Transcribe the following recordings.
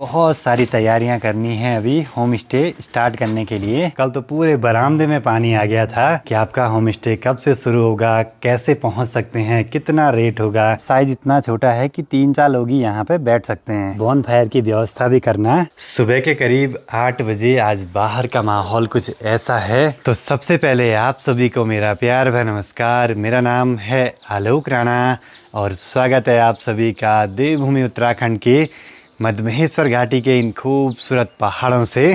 बहुत सारी तैयारियां करनी है अभी होम स्टे स्टार्ट करने के लिए। कल तो पूरे बरामदे में पानी आ गया था कि आपका होम स्टे कब से शुरू होगा, कैसे पहुंच सकते हैं, कितना रेट होगा। साइज इतना छोटा है कि 3-4 लोग ही यहाँ पे बैठ सकते हैं। बोन फायर की व्यवस्था भी करना है। सुबह के करीब 8 बजे आज बाहर का माहौल कुछ ऐसा है। तो सबसे पहले आप सभी को मेरा प्यार भरा नमस्कार। मेरा नाम है आलोक राणा और स्वागत है आप सभी का देवभूमि उत्तराखंड के मधमहेश्वर घाटी के इन खूबसूरत पहाड़ों से।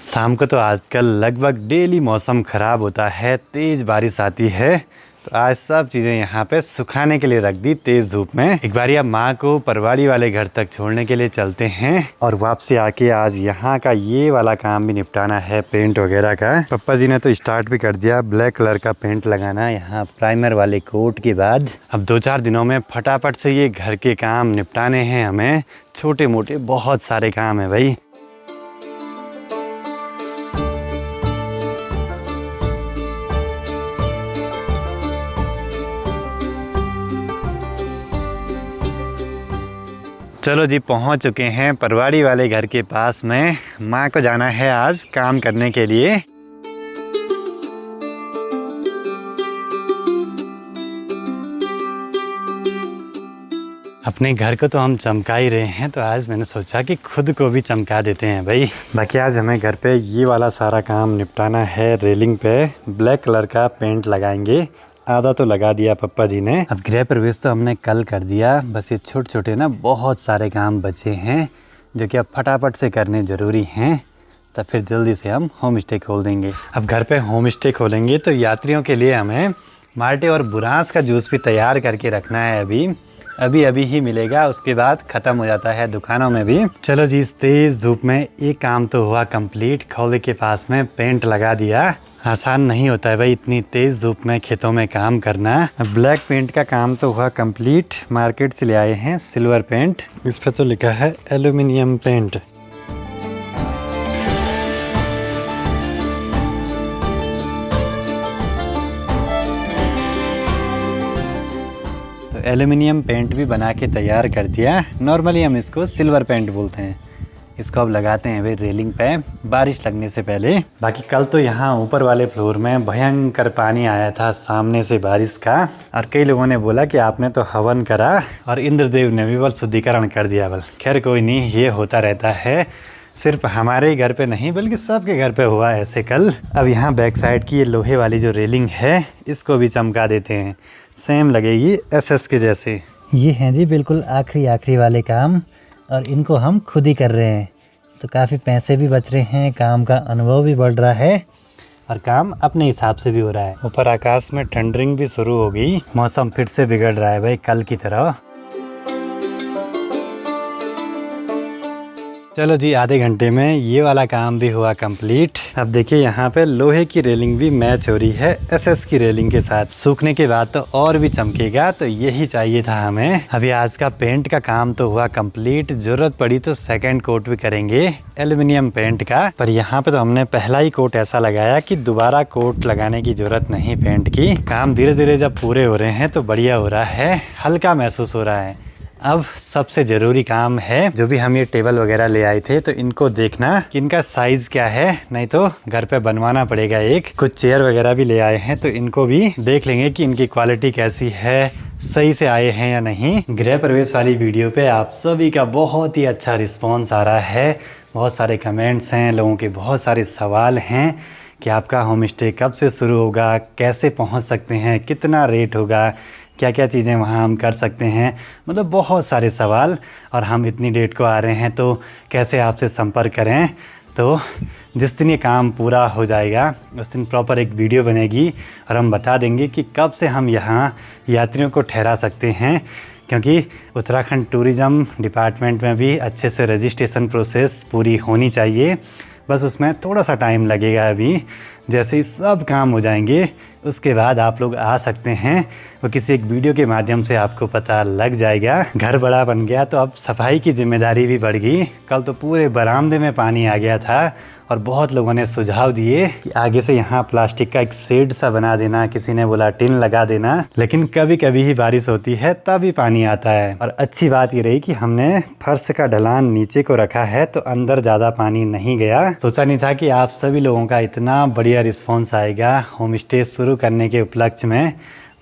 शाम को तो आजकल लगभग डेली मौसम ख़राब होता है, तेज़ बारिश आती है। तो आज सब चीज़ें यहाँ पे सुखाने के लिए रख दी तेज़ धूप में। एक बार अब माँ को परवाड़ी वाले घर तक छोड़ने के लिए चलते हैं और वापसी आके आज यहाँ का ये वाला काम भी निपटाना है, पेंट वगैरह का। पप्पा जी ने तो स्टार्ट भी कर दिया ब्लैक कलर का पेंट लगाना यहाँ प्राइमर वाले कोट के बाद। अब 2-4 दिनों में फटाफट से ये घर के काम निपटाने हैं हमें। छोटे मोटे बहुत सारे काम है भाई। चलो जी, पहुंच चुके हैं परवाड़ी वाले घर के पास में। माँ को जाना है आज काम करने के लिए। अपने घर को तो हम चमका ही रहे हैं, तो आज मैंने सोचा कि खुद को भी चमका देते हैं भाई। बाकी आज हमें घर पे ये वाला सारा काम निपटाना है। रेलिंग पे ब्लैक कलर का पेंट लगाएंगे। आधा तो लगा दिया पप्पा जी ने। अब गृह प्रवेश तो हमने कल कर दिया। बस ये छोटे छोटे ना बहुत सारे काम बचे हैं जो कि अब फटाफट से करने ज़रूरी हैं। तब फिर जल्दी से हम होम स्टे खोल देंगे। अब घर पे होम स्टे खोलेंगे तो यात्रियों के लिए हमें माल्टे और बुरांस का जूस भी तैयार करके रखना है। अभी ही मिलेगा, उसके बाद ख़त्म हो जाता है दुकानों में भी। चलो जी, इस तेज़ धूप में एक काम तो हुआ कंप्लीट। खौले के पास में पेंट लगा दिया। आसान नहीं होता है भाई इतनी तेज़ धूप में खेतों में काम करना। ब्लैक पेंट का काम तो हुआ कंप्लीट। मार्केट से ले आए हैं सिल्वर पेंट। इस पर तो लिखा है एल्यूमिनियम पेंट। एल्युमिनियम पेंट भी बना के तैयार कर दिया। नॉर्मली हम इसको सिल्वर पेंट बोलते हैं। इसको अब लगाते हैं भाई रेलिंग पे बारिश लगने से पहले। बाकी कल तो यहाँ ऊपर वाले फ्लोर में भयंकर पानी आया था सामने से बारिश का, और कई लोगों ने बोला कि आपने तो हवन करा और इंद्रदेव ने भी बल शुद्धिकरण कर दिया। बल खैर कोई नहीं, ये होता रहता है। सिर्फ हमारे ही घर पे नहीं बल्कि सबके घर पे हुआ ऐसे कल। अब यहाँ बैक साइड की ये लोहे वाली जो रेलिंग है इसको भी चमका देते हैं। सेम लगेगी एसएस के जैसे। ये हैं जी बिल्कुल आखिरी वाले काम, और इनको हम खुद ही कर रहे हैं। तो काफ़ी पैसे भी बच रहे हैं, काम का अनुभव भी बढ़ रहा है और काम अपने हिसाब से भी हो रहा है। ऊपर आकाश में थंडरिंग भी शुरू हो गई। मौसम फिर से बिगड़ रहा है भाई कल की तरह। चलो जी, आधे घंटे में ये वाला काम भी हुआ कंप्लीट। अब देखिए यहाँ पे लोहे की रेलिंग भी मैच हो रही है एसएस की रेलिंग के साथ। सूखने के बाद तो और भी चमकेगा, तो यही चाहिए था हमें। अभी आज का पेंट का काम तो हुआ कंप्लीट। जरूरत पड़ी तो सेकंड कोट भी करेंगे एल्यूमिनियम पेंट का। पर यहाँ पे तो हमने पहला ही कोट ऐसा लगाया कि दोबारा कोट लगाने की जरूरत नहीं पेंट की। काम धीरे धीरे जब पूरे हो रहे हैं तो बढ़िया हो रहा है, हल्का महसूस हो रहा है। अब सबसे ज़रूरी काम है, जो भी हम ये टेबल वगैरह ले आए थे तो इनको देखना कि इनका साइज़ क्या है, नहीं तो घर पे बनवाना पड़ेगा एक। कुछ चेयर वगैरह भी ले आए हैं तो इनको भी देख लेंगे कि इनकी क्वालिटी कैसी है, सही से आए हैं या नहीं। गृह प्रवेश वाली वीडियो पे आप सभी का बहुत ही अच्छा रिस्पॉन्स आ रहा है। बहुत सारे कमेंट्स हैं, लोगों के बहुत सारे सवाल हैं कि आपका होम स्टे कब से शुरू होगा, कैसे पहुँच सकते हैं, कितना रेट होगा, क्या क्या चीज़ें वहाँ हम कर सकते हैं। मतलब बहुत सारे सवाल। और हम इतनी डेट को आ रहे हैं तो कैसे आपसे संपर्क करें। तो जिस दिन ये काम पूरा हो जाएगा उस दिन प्रॉपर एक वीडियो बनेगी और हम बता देंगे कि कब से हम यहाँ यात्रियों को ठहरा सकते हैं। क्योंकि उत्तराखंड टूरिज़्म डिपार्टमेंट में भी अच्छे से रजिस्ट्रेशन प्रोसेस पूरी होनी चाहिए। बस उसमें थोड़ा सा टाइम लगेगा। अभी जैसे ही सब काम हो जाएंगे उसके बाद आप लोग आ सकते हैं। वो किसी एक वीडियो के माध्यम से आपको पता लग जाएगा। घर बड़ा बन गया तो अब सफाई की जिम्मेदारी भी बढ़ गई। कल तो पूरे बरामदे में पानी आ गया था और बहुत लोगों ने सुझाव दिए कि आगे से यहाँ प्लास्टिक का एक शेड सा बना देना, किसी ने बोला टिन लगा देना, लेकिन कभी कभी ही बारिश होती है तभी पानी आता है। और अच्छी बात ये रही कि हमने फर्श का ढलान नीचे को रखा है तो अंदर ज़्यादा पानी नहीं गया। सोचा नहीं था कि आप सभी लोगों का इतना बढ़िया रिस्पॉन्स आएगा होम स्टे शुरू करने के उपलक्ष्य में।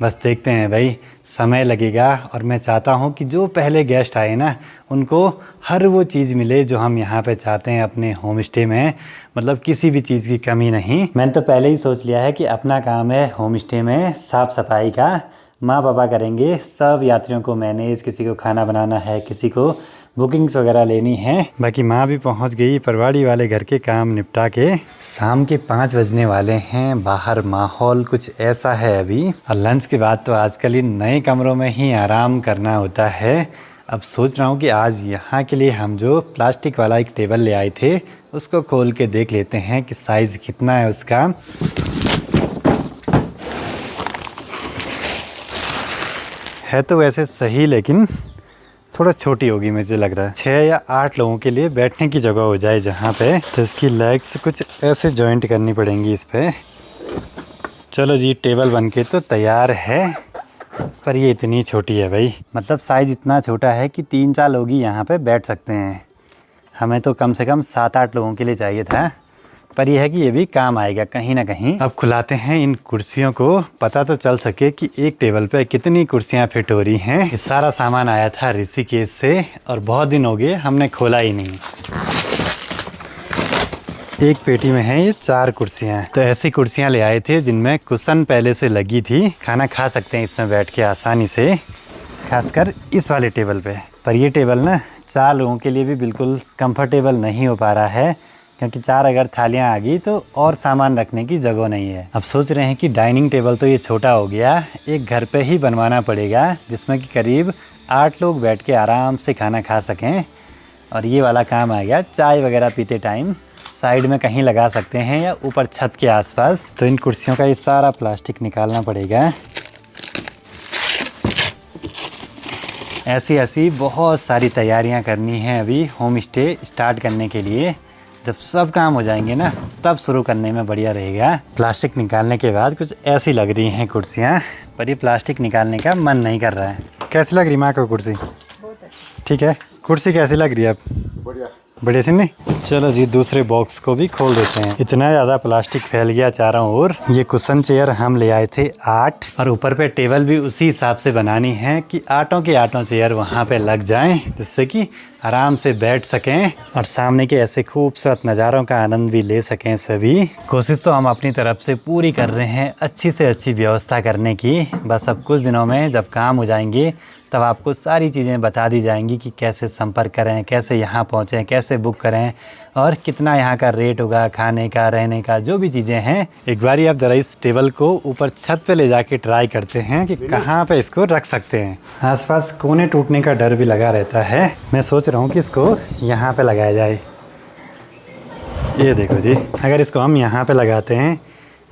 बस देखते हैं भाई, समय लगेगा और मैं चाहता हूं कि जो पहले गेस्ट आए ना उनको हर वो चीज़ मिले जो हम यहाँ पे चाहते हैं अपने होम स्टे में, मतलब किसी भी चीज़ की कमी नहीं। मैंने तो पहले ही सोच लिया है कि अपना काम है होम स्टे में साफ़ सफाई का, माँ पापा करेंगे सब यात्रियों को मैनेज, किसी को खाना बनाना है, किसी को बुकिंग्स वगैरह लेनी है। बाकी माँ भी पहुँच गई परवाड़ी वाले घर के काम निपटा के। शाम के 5 बजने वाले हैं, बाहर माहौल कुछ ऐसा है अभी। और लंच के बाद तो आजकल इन नए कमरों में ही आराम करना होता है। अब सोच रहा हूँ कि आज यहाँ के लिए हम जो प्लास्टिक वाला एक टेबल ले आए थे उसको खोल के देख लेते हैं कि साइज़ कितना है उसका। है तो वैसे सही लेकिन थोड़ा छोटी होगी मुझे लग रहा है। 6 या 8 लोगों के लिए बैठने की जगह हो जाए जहाँ पे, तो इसकी लेग्स कुछ ऐसे जॉइंट करनी पड़ेंगी इस पे। चलो जी, टेबल बनके तो तैयार है, पर ये इतनी छोटी है भाई, मतलब साइज़ इतना छोटा है कि 3-4 लोग ही यहाँ पे बैठ सकते हैं। हमें तो कम से कम 7-8 लोगों के लिए चाहिए था, पर यह है कि ये भी काम आएगा कहीं ना कहीं। अब खुलाते हैं इन कुर्सियों को, पता तो चल सके कि एक टेबल पे कितनी कुर्सियां फिट हो रही हैं। ये सारा सामान आया था ऋषिकेश से और बहुत दिन हो गए हमने खोला ही नहीं। एक पेटी में है ये 4 कुर्सियां। तो ऐसी कुर्सियां ले आए थे जिनमें कुशन पहले से लगी थी, खाना खा सकते हैं इसमें बैठ के आसानी से, खासकर इस वाले टेबल पे। पर ये टेबल ना 4 लोगों के लिए भी बिल्कुल कंफर्टेबल नहीं हो पा रहा है, क्योंकि 4 अगर थालियां आ गई तो और सामान रखने की जगह नहीं है। अब सोच रहे हैं कि डाइनिंग टेबल तो ये छोटा हो गया, एक घर पे ही बनवाना पड़ेगा जिसमें कि करीब 8 लोग बैठ के आराम से खाना खा सकें। और ये वाला काम आ गया चाय वगैरह पीते टाइम साइड में कहीं लगा सकते हैं या ऊपर छत के आसपास। तो इन कुर्सियों का ये सारा प्लास्टिक निकालना पड़ेगा। ऐसी बहुत सारी तैयारियां करनी है अभी होम स्टे स्टार्ट करने के लिए। जब सब काम हो जाएंगे ना तब शुरू करने में बढ़िया रहेगा। प्लास्टिक निकालने के बाद कुछ ऐसी लग रही हैं कुर्सियाँ, पर ये प्लास्टिक निकालने का मन नहीं कर रहा है। कैसी लग रही माँ को कुर्सी? ठीक है। कुर्सी कैसी लग रही है अब? बढ़िया बढ़िया थी नहीं? चलो जी, दूसरे बॉक्स को भी खोल देते हैं। इतना ज़्यादा प्लास्टिक फैल गया चारों ओर। ये कुशन चेयर हम ले आए थे 8, और ऊपर पे टेबल भी उसी हिसाब से बनानी है कि 8 चेयर वहाँ पे लग जाएं, जिससे कि आराम से बैठ सकें और सामने के ऐसे खूबसूरत नज़ारों का आनंद भी ले सकें सभी। कोशिश तो हम अपनी तरफ से पूरी कर रहे हैं अच्छी से अच्छी व्यवस्था करने की। बस अब कुछ दिनों में जब काम हो जाएंगे तब आपको सारी चीज़ें बता दी जाएंगी कि कैसे संपर्क करें, कैसे यहाँ पहुँचें, कैसे बुक करें और कितना यहाँ का रेट होगा, खाने का, रहने का, जो भी चीज़ें हैं। एक बारी आप ज़रा इस टेबल को ऊपर छत पे ले जाके ट्राई करते हैं कि कहाँ पे इसको रख सकते हैं। आसपास कोने टूटने का डर भी लगा रहता है। मैं सोच रहा हूँ कि इसको यहाँ पे लगाया जाए। ये देखो जी, अगर इसको हम यहाँ पे लगाते हैं,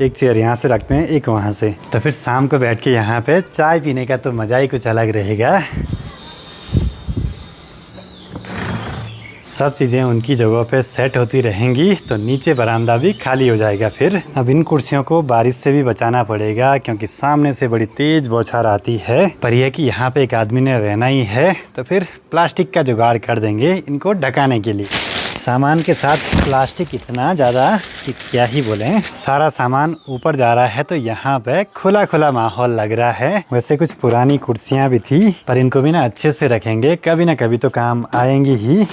एक चेयर यहाँ से रखते हैं, एक वहाँ से, तो फिर शाम को बैठ के यहाँ पे चाय पीने का तो मज़ा ही कुछ अलग रहेगा। सब चीज़ें उनकी जगह पे सेट होती रहेंगी तो नीचे बरामदा भी खाली हो जाएगा। फिर अब इन कुर्सियों को बारिश से भी बचाना पड़ेगा क्योंकि सामने से बड़ी तेज़ बौछार आती है। पर यह कि यहाँ पे एक आदमी ने रहना ही है तो फिर प्लास्टिक का जुगाड़ कर देंगे इनको ढकाने के लिए। सामान के साथ प्लास्टिक इतना ज़्यादा कि क्या ही बोलें। सारा सामान ऊपर जा रहा है तो यहाँ पे खुला खुला माहौल लग रहा है। वैसे कुछ पुरानी कुर्सियाँ भी थी पर इनको भी ना अच्छे से रखेंगे, कभी ना कभी तो काम आएंगी ही।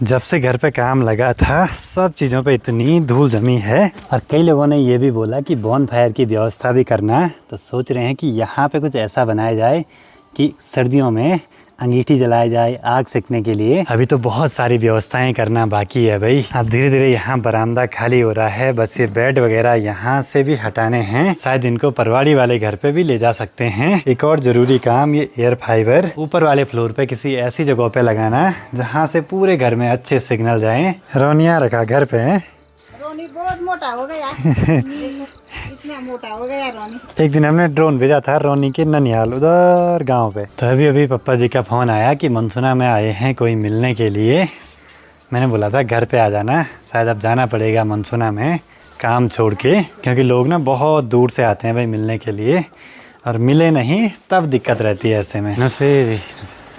जब से घर पे काम लगा था सब चीज़ों पे इतनी धूल जमी है। और कई लोगों ने ये भी बोला कि बॉनफायर की व्यवस्था भी करना, तो सोच रहे हैं कि यहाँ पे कुछ ऐसा बनाया जाए कि सर्दियों में अंगीठी जलाया जाए आग सेकने के लिए। अभी तो बहुत सारी व्यवस्थाएं करना बाकी है भाई। अब धीरे धीरे यहाँ बरामदा खाली हो रहा है, बस ये बेड वगैरह यहाँ से भी हटाने हैं। शायद इनको परवाड़ी वाले घर पे भी ले जा सकते हैं। एक और जरूरी काम, ये एयर फाइबर ऊपर वाले फ्लोर पे किसी ऐसी जगह पे लगाना जहाँ से पूरे घर में अच्छे सिग्नल जाए। रोनिया रखा घर पे है। रोनी बहुत मोटा हो गया। इतना मोटा हो गया रोनी। एक दिन हमने ड्रोन भेजा था रोनी के ननिहाल उधर गांव पे। तो अभी पप्पा जी का फ़ोन आया कि मनसुना में आए हैं कोई मिलने के लिए। मैंने बोला था घर पे आ जाना, शायद अब जाना पड़ेगा मनसूना में काम छोड़ के, क्योंकि लोग ना बहुत दूर से आते हैं भाई मिलने के लिए, और मिले नहीं तब दिक्कत रहती है ऐसे में। नमस्ते जी।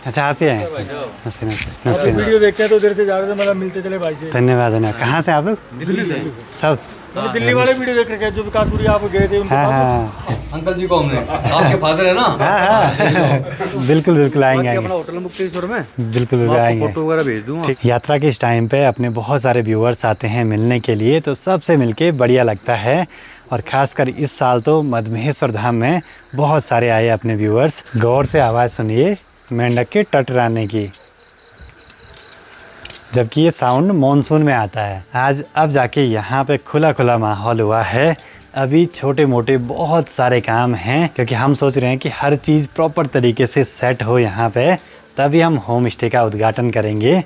अच्छा आप ही हैं? नमस्ते नमस्ते नमस्ते। वीडियो देखते हैं तो देर से जा रहे थे, मतलब मिलते चले भाई से। धन्यवाद धन्यवाद। कहाँ से आप लोग? दिल्ली से सब? मैंने दिल्ली वाले वीडियो देख रखे हैं, जो विकासपुरी आप गए थे उनके हाँ पास। हाँ अंकल जी को हमने, आपके फादर है ना? हाँ हाँ बिल्कुल बिल्कुल आएंगे अपना आएंगे, होटल मुक्तेश्वर में बिल्कुल बिल्कुल आएंगे। फोटो वगैरह भेज दूंगा। ठीक। यात्रा के इस टाइम पे अपने बहुत सारे व्यूअर्स आते हैं मिलने के लिए, तो सबसे मिलके बढ़िया लगता है। और ख़ासकर इस साल तो मधमहेश्वर धाम में बहुत सारे आए अपने व्यूअर्स। गौर से आवाज़ सुनिए मेंढक के टटराने की, जबकि ये साउंड मॉनसून में आता है। आज अब जाके यहाँ पे खुला खुला माहौल हुआ है। अभी छोटे मोटे बहुत सारे काम हैं, क्योंकि हम सोच रहे हैं कि हर चीज़ प्रॉपर तरीके से सेट हो यहाँ पे, तभी हम होम स्टे का उद्घाटन करेंगे।